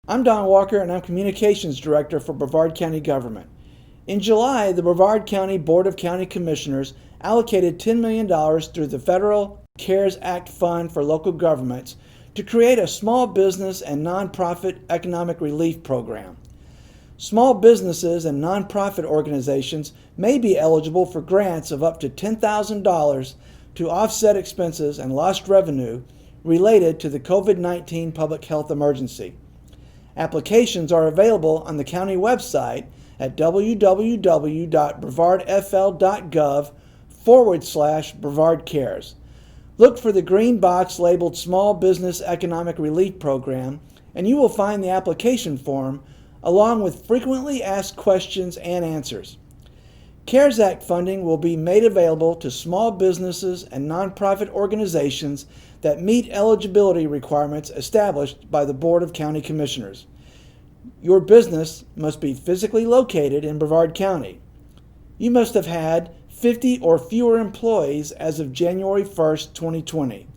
I'm Don Walker, and I'm Communications Director for Brevard County Government. In July, the Brevard County Board of County Commissioners allocated $10 million through the Federal CARES Act Fund for local governments to create a small business and nonprofit economic relief program. Small businesses and nonprofit organizations may be eligible for grants of up to $10,000 to offset expenses and lost revenue related to the COVID-19 public health emergency. Applications are available on the county website at www.brevardfl.gov/Brevard Cares. Look for the green box labeled Small Business Economic Relief Program, and you will find the application form along with frequently asked questions and answers. CARES Act funding will be made available to small businesses and nonprofit organizations that meet eligibility requirements established by the Board of County Commissioners. Your business must be physically located in Brevard County. You must have had 50 or fewer employees as of January 1st, 2020.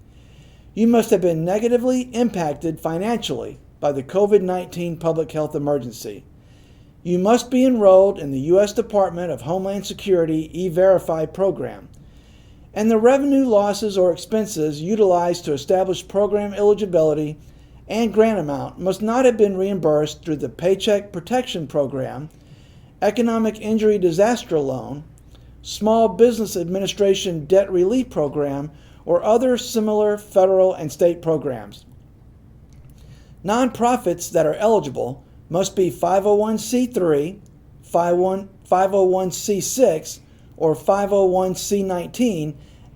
You must have been negatively impacted financially by the COVID-19 public health emergency. You must be enrolled in the U.S. Department of Homeland Security E-Verify program, and the revenue losses or expenses utilized to establish program eligibility and grant amount must not have been reimbursed through the Paycheck Protection Program, Economic Injury Disaster Loan, Small Business Administration Debt Relief Program, or other similar federal and state programs. Nonprofits that are eligible must be 501c3, 501c6, or 501c19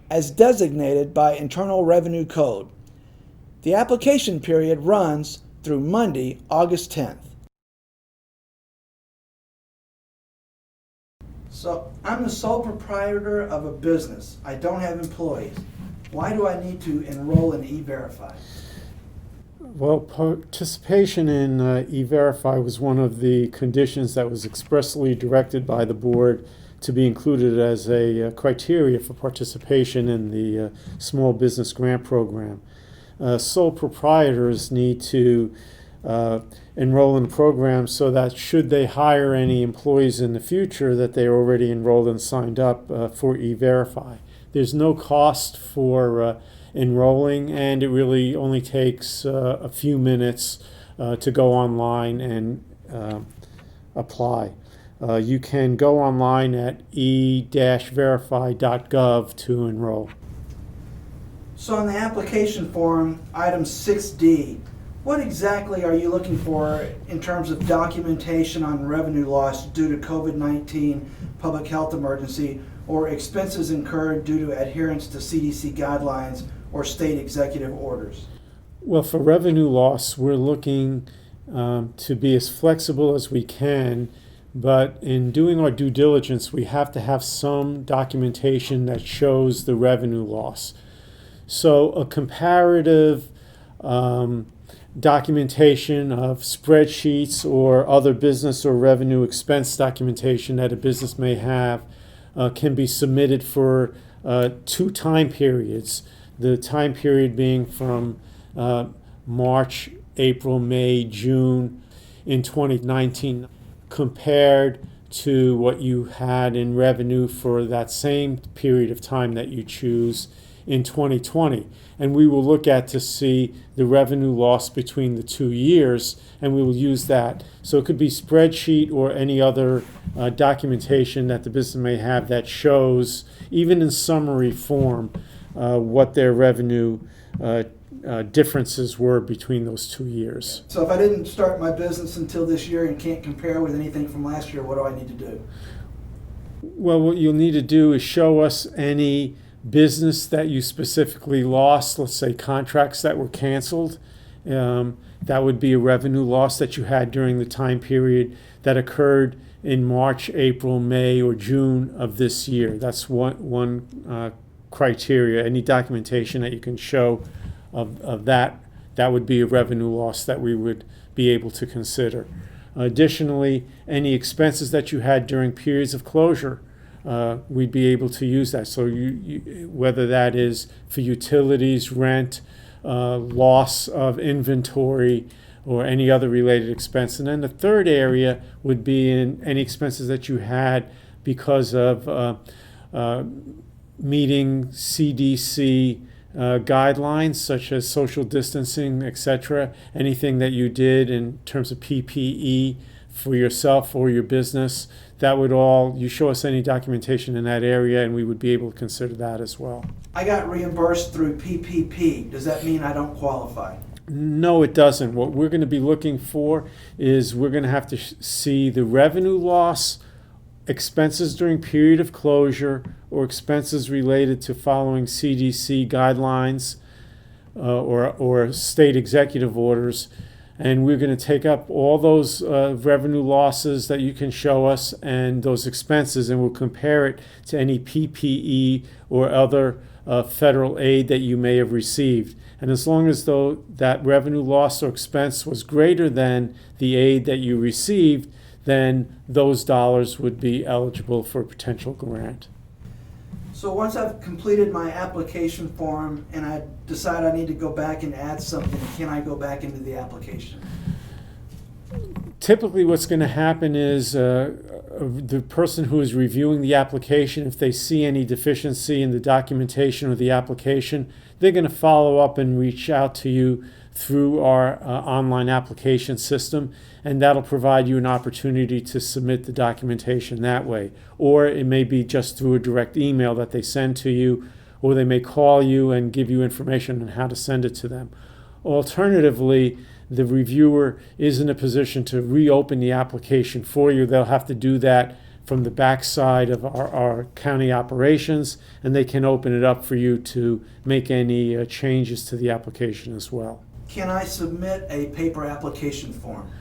as designated by Internal Revenue Code. The application period runs through Monday, August 10th. So I'm the sole proprietor of a business. I don't have employees. Why do I need to enroll in E-Verify? Well, participation in E-Verify was one of the conditions that was expressly directed by the board to be included as a criteria for participation in the small business grant program. Sole proprietors need to enroll in the program so that should they hire any employees in the future that they already enrolled and signed up for E-Verify. There's no cost for enrolling, and it really only takes a few minutes to go online and apply. You can go online at e-verify.gov to enroll. So on the application form, item 6D, what exactly are you looking for in terms of documentation on revenue loss due to COVID-19 public health emergency or expenses incurred due to adherence to CDC guidelines or state executive orders? Well, for revenue loss, we're looking to be as flexible as we can, but in doing our due diligence, we have to have some documentation that shows the revenue loss. So a comparative documentation of spreadsheets or other business or revenue expense documentation that a business may have can be submitted for 2 time periods. The time period being from March, April, May, June in 2019 compared to what you had in revenue for that same period of time that you choose in 2020. And we will look at to see the revenue loss between the 2 years, and we will use that. So it could be spreadsheet or any other documentation that the business may have that shows, even in summary form, what their revenue differences were between those 2 years. So if I didn't start my business until this year and can't compare with anything from last year, what do I need to do? Well, what you'll need to do is show us any business that you specifically lost, let's say contracts that were canceled. That would be a revenue loss that you had during the time period that occurred in March, April, May, or June of this year. That's one criteria. Any documentation that you can show of that would be a revenue loss that we would be able to consider. Additionally, any expenses that you had during periods of closure, we'd be able to use that. So whether that is for utilities, rent, loss of inventory, or any other related expense. And then the third area would be in any expenses that you had because of meeting CDC guidelines such as social distancing, etc. Anything that you did in terms of PPE for yourself or your business, that would all, you show us any documentation in that area and we would be able to consider that as well. I got reimbursed through PPP. Does that mean I don't qualify? No, it doesn't. What we're going to be looking for is we're going to have to see the revenue loss, expenses during period of closure, or expenses related to following CDC guidelines or state executive orders. And we're going to take up all those revenue losses that you can show us and those expenses, and we'll compare it to any PPE or other federal aid that you may have received. And as long as though that revenue loss or expense was greater than the aid that you received, then those dollars would be eligible for a potential grant. So once I've completed my application form and I decide I need to go back and add something, can I go back into the application? Typically what's going to happen is the person who is reviewing the application, if they see any deficiency in the documentation or the application, they're going to follow up and reach out to you through our online application system, and that'll provide you an opportunity to submit the documentation that way. Or it may be just through a direct email that they send to you, or they may call you and give you information on how to send it to them. Alternatively, the reviewer is in a position to reopen the application for you. They'll have to do that from the backside of our county operations, and they can open it up for you to make any changes to the application as well. Can I submit a paper application form?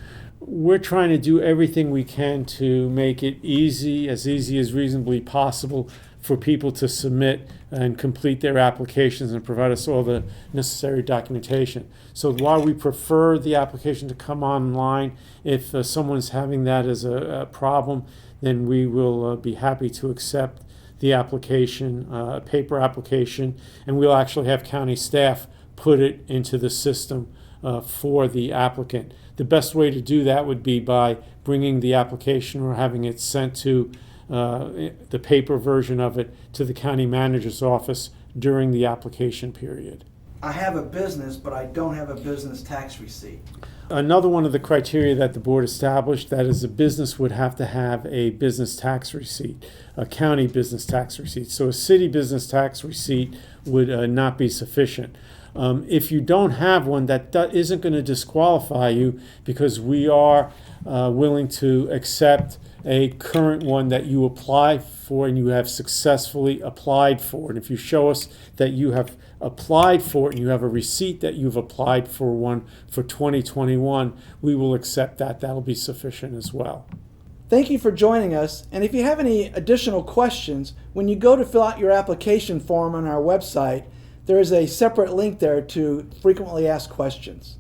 We're trying to do everything we can to make it easy as reasonably possible for people to submit and complete their applications and provide us all the necessary documentation. So while we prefer the application to come online, if someone's having that as a problem, then we will be happy to accept the application, paper application, and we'll actually have county staff put it into the system for the applicant. The best way to do that would be by bringing the application or having it sent to the paper version of it to the county manager's office during the application period. I have a business, but I don't have a business tax receipt. Another one of the criteria that the board established, that is, a business would have to have a business tax receipt, a county business tax receipt. So a city business tax receipt would not be sufficient. If you don't have one, that isn't going to disqualify you, because we are willing to accept a current one that you apply for and you have successfully applied for. And if you show us that you have applied for it and you have a receipt that you've applied for one for 2021, we will accept that. That'll be sufficient as well. Thank you for joining us, and if you have any additional questions, when you go to fill out your application form on our website, there is a separate link there to frequently asked questions.